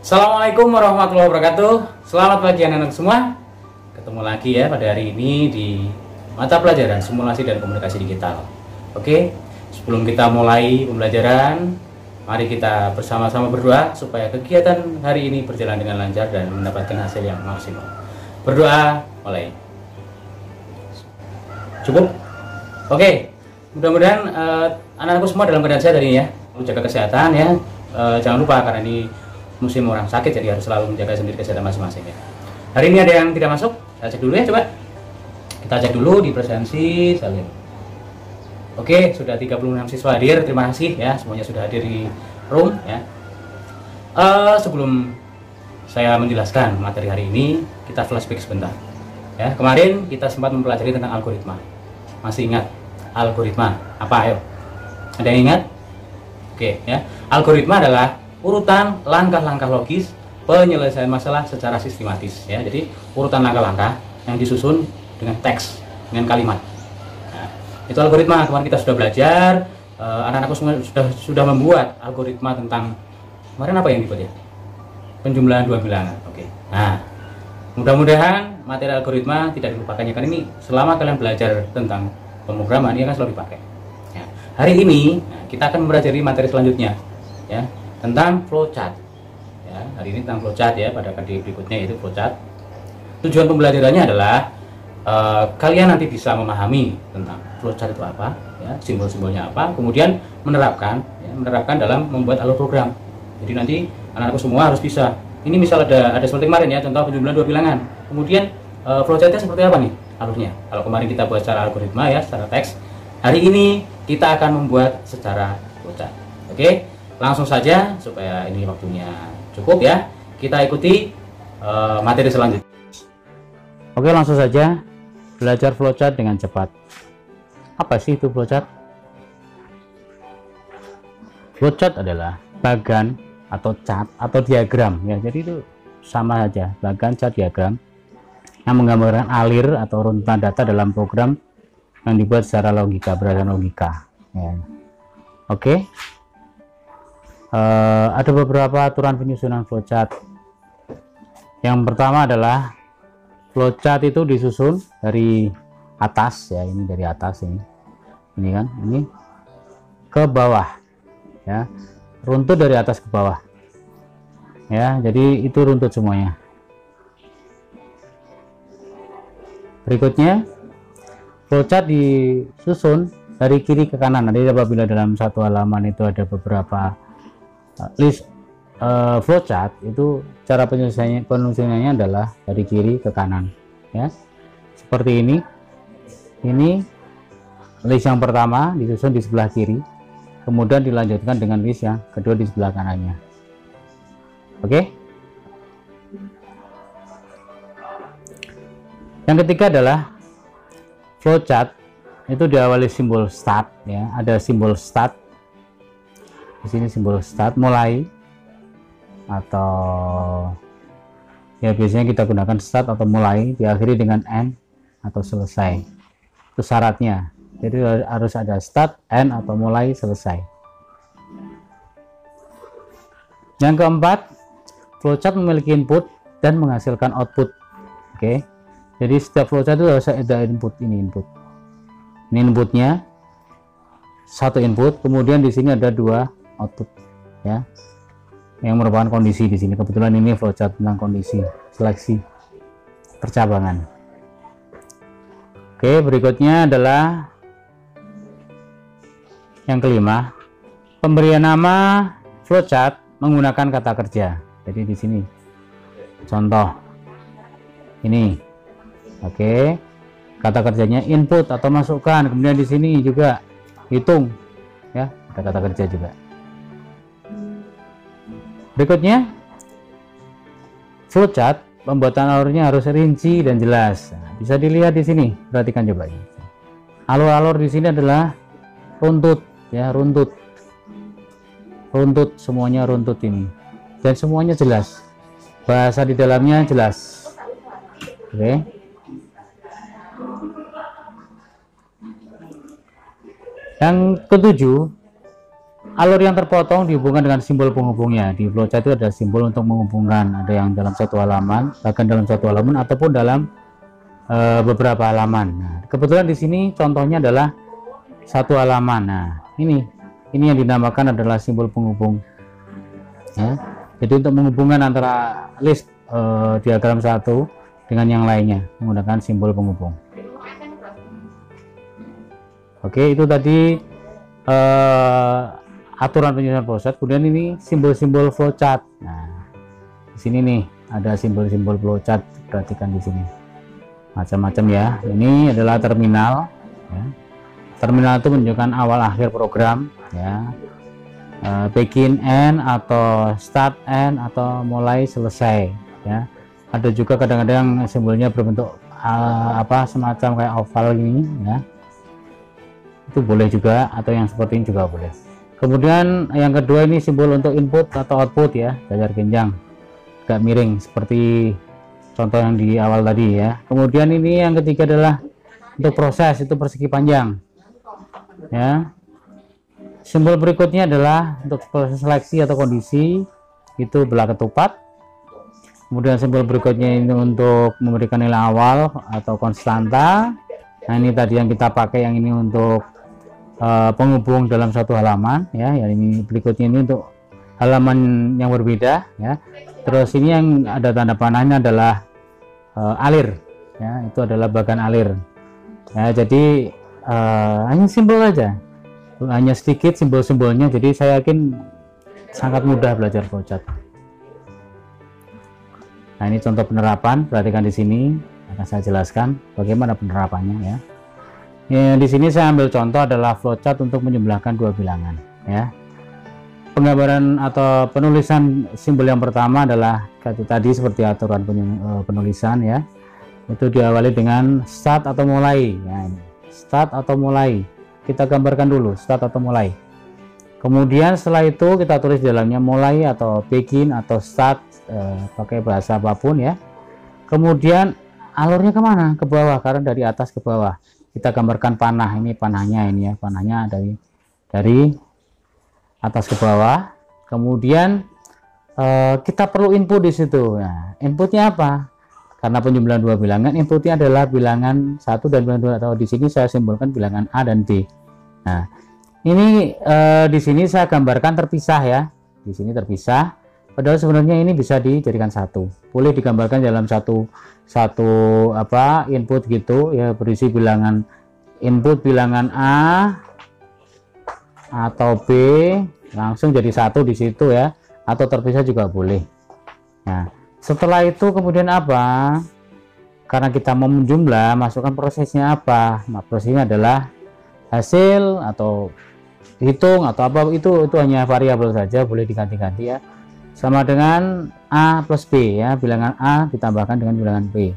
Assalamualaikum warahmatullahi wabarakatuh. Selamat pagi anak-anak semua. Ketemu lagi ya pada hari ini di mata pelajaran simulasi dan komunikasi digital. Oke, sebelum kita mulai pembelajaran, mari kita bersama-sama berdoa supaya kegiatan hari ini berjalan dengan lancar dan mendapatkan hasil yang maksimal. Berdoa mulai. Cukup? Oke, mudah-mudahan anak-anakku semua dalam keadaan sehat hari ini ya. Jaga kesehatan ya. Jangan lupa karena ini musim orang sakit, jadi harus selalu menjaga sendiri kesehatan masing-masing ya. Hari ini ada yang tidak masuk, kita cek dulu ya, coba kita cek dulu di presensi salin. Oke, sudah 36 siswa hadir, terima kasih ya, semuanya sudah hadir di room ya. Sebelum saya menjelaskan materi hari ini, kita flashback sebentar ya. Kemarin kita sempat mempelajari tentang algoritma. Masih ingat algoritma apa? Ayo, ada yang ingat? Oke ya, algoritma adalah urutan langkah-langkah logis penyelesaian masalah secara sistematis ya. Jadi urutan langkah-langkah yang disusun dengan teks, dengan kalimat. Nah, itu algoritma. Kemarin kita sudah belajar, anak-anakku semua sudah membuat algoritma tentang kemarin apa yang dibuat ya? Penjumlahan dua bilangan. Oke. Nah, mudah-mudahan materi algoritma tidak dilupakannya, karena ini selama kalian belajar tentang pemrograman ini akan selalu dipakai. Ya. Hari ini kita akan mempelajari materi selanjutnya ya, tentang flowchart ya. Hari ini tentang flowchart ya, pada kali berikutnya yaitu flowchart. Tujuan pembelajarannya adalah kalian nanti bisa memahami tentang flowchart itu apa ya, simbol-simbolnya apa, kemudian menerapkan dalam membuat alur program. Jadi nanti anak-anakku semua harus bisa. Ini misal ada seperti kemarin ya, contoh penjumlahan dua bilangan, kemudian flowchartnya seperti apa nih alurnya. Kalau kemarin kita buat secara algoritma ya, secara teks, hari ini kita akan membuat secara flowchart. Oke, langsung saja supaya ini waktunya cukup ya, kita ikuti materi selanjutnya. Oke, langsung saja belajar flowchart dengan cepat. Apa sih itu flowchart? Flowchart adalah bagan atau chart atau diagram ya, jadi itu sama saja, bagan, chart, diagram yang menggambarkan alir atau runtutan data dalam program yang dibuat secara logika, berdasarkan logika ya. Oke. Ada beberapa aturan penyusunan flowchart. Yang pertama adalah flowchart itu disusun dari atas ya, ini dari atas, ini kan, ini ke bawah ya, runtut dari atas ke bawah ya, jadi itu runtut semuanya. Berikutnya flowchart disusun dari kiri ke kanan. Jadi apabila dalam satu halaman itu ada beberapa list flowchart, itu cara penyusunannya adalah dari kiri ke kanan ya, seperti ini. Ini list yang pertama disusun di sebelah kiri, kemudian dilanjutkan dengan list yang kedua di sebelah kanannya. Oke. Yang ketiga adalah flowchart itu diawali simbol start ya, ada simbol start di sini, simbol start, mulai, atau ya biasanya kita gunakan start atau mulai, diakhiri dengan end atau selesai. Itu syaratnya, jadi harus ada start, end, atau mulai, selesai. Yang keempat, flowchart memiliki input dan menghasilkan output. Oke, jadi setiap flowchart itu harus ada input. Ini inputnya, satu input, kemudian di sini ada dua output ya, yang merupakan kondisi di sini. Kebetulan ini flowchart tentang kondisi seleksi percabangan. Oke, berikutnya adalah yang kelima, pemberian nama flowchart menggunakan kata kerja. Jadi di sini contoh ini. Oke, kata kerjanya input atau masukkan, kemudian di sini juga hitung ya, ada kata kerja juga. Berikutnya, flowchart pembuatan alurnya harus rinci dan jelas. Nah, bisa dilihat di sini, perhatikan coba. Alur-alur di sini adalah runtut ya, runtut, semuanya runtut ini, dan semuanya jelas. Bahasa di dalamnya jelas. Oke. Yang ketujuh, alur yang terpotong dihubungkan dengan simbol penghubungnya. Di flowchart itu ada simbol untuk menghubungkan, ada yang dalam satu halaman, bahkan dalam satu halaman ataupun dalam beberapa halaman. Nah, kebetulan di sini contohnya adalah satu halaman. Nah, ini yang dinamakan adalah simbol penghubung. Ya, jadi untuk menghubungkan antara list diagram satu dengan yang lainnya menggunakan simbol penghubung. Oke, itu tadi aturan penyusunan flowchart. Kemudian ini simbol-simbol flowchart. Nah, di sini nih ada simbol-simbol flowchart. Perhatikan di sini, macam-macam ya. Ini adalah terminal. Ya. Terminal itu menunjukkan awal akhir program. Ya, begin end atau start end atau mulai selesai. Ya, ada juga kadang-kadang simbolnya berbentuk semacam kayak oval ini. Ya, itu boleh juga, atau yang seperti ini juga boleh. Kemudian yang kedua ini simbol untuk input atau output ya, datar genjang agak miring seperti contoh yang di awal tadi ya. Kemudian ini yang ketiga adalah untuk proses, itu persegi panjang ya. Simbol berikutnya adalah untuk proses seleksi atau kondisi, itu belah ketupat. Kemudian simbol berikutnya ini untuk memberikan nilai awal atau konstanta. Nah, ini tadi yang kita pakai, yang ini untuk penghubung dalam satu halaman ya. Yang ini berikutnya ini untuk halaman yang berbeda ya. Terus ini yang ada tanda panahnya adalah alir ya, itu adalah bagan alir ya. Jadi hanya simbol aja, hanya sedikit simbol-simbolnya, jadi saya yakin sangat mudah belajar flowchart. Nah, ini contoh penerapan, perhatikan di sini akan saya jelaskan bagaimana penerapannya ya. Di sini saya ambil contoh adalah flowchart untuk menjumlahkan dua bilangan ya. Penggambaran atau penulisan simbol yang pertama adalah tadi seperti aturan penulisan ya. Itu diawali dengan start atau mulai ya. Ini start atau mulai, kita gambarkan dulu start atau mulai. Kemudian setelah itu kita tulis di dalamnya mulai atau begin atau start, pakai bahasa apapun ya. Kemudian alurnya kemana? Ke bawah, karena dari atas ke bawah. Kita gambarkan panah, ini panahnya ini ya, panahnya dari atas ke bawah. Kemudian kita perlu input di situ. Nah, inputnya apa? Karena penjumlahan dua bilangan, inputnya adalah bilangan 1 dan bilangan 2, atau di sini saya simbolkan bilangan A dan B. Nah, ini di sini saya gambarkan terpisah ya. Di sini terpisah. Padahal sebenarnya ini bisa dijadikan satu. Boleh digambarkan dalam satu input gitu ya, berisi bilangan input bilangan A atau B langsung jadi satu di situ ya, atau terpisah juga boleh. Nah, setelah itu kemudian apa? Karena kita mau menjumlah, masukkan prosesnya apa? Nah, prosesnya adalah hasil atau hitung atau apa, itu hanya variabel saja, boleh diganti-ganti ya. Sama dengan A plus B ya, bilangan A ditambahkan dengan bilangan B.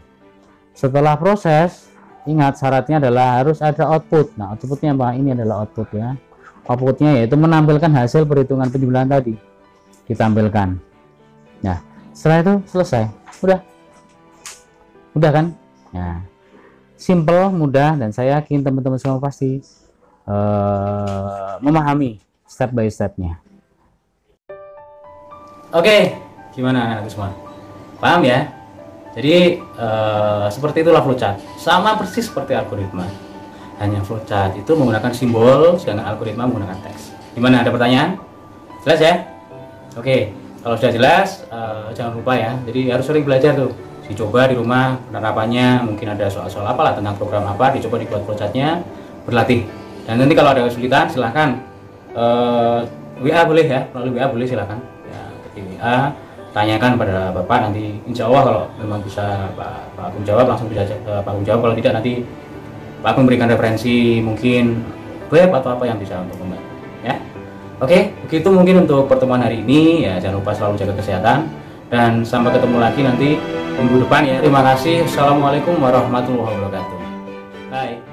Setelah proses, ingat syaratnya adalah harus ada output. Nah, outputnya apa? Ini adalah output ya. Outputnya yaitu menampilkan hasil perhitungan penjumlahan tadi, ditampilkan. Nah, setelah itu selesai, udah kan? Nah, simple, mudah, dan saya yakin teman-teman semua pasti memahami step by stepnya. Oke, gimana anak semua? Paham ya? Jadi seperti itulah flowchart, sama persis seperti algoritma. Hanya flowchart itu menggunakan simbol, sedangkan algoritma menggunakan teks. Gimana, ada pertanyaan? Jelas ya? Oke, kalau sudah jelas, jangan lupa ya. Jadi harus sering belajar tuh, dicoba di rumah penerapannya. Mungkin ada soal-soal apalah tentang program apa, dicoba dibuat flowchartnya, berlatih. Dan nanti kalau ada kesulitan silahkan WA boleh ya, melalui WA boleh silahkan ya, di WA tanyakan pada Bapak, nanti insya Allah kalau memang bisa Pak Agung jawab, langsung bisa Pak Agung jawab. Kalau tidak, nanti Pak Agung berikan referensi mungkin web atau apa yang bisa untuk membantu ya. Oke, begitu mungkin untuk pertemuan hari ini ya. Jangan lupa selalu jaga kesehatan dan sampai ketemu lagi nanti minggu depan ya. Terima kasih. Assalamualaikum warahmatullahi wabarakatuh. Bye.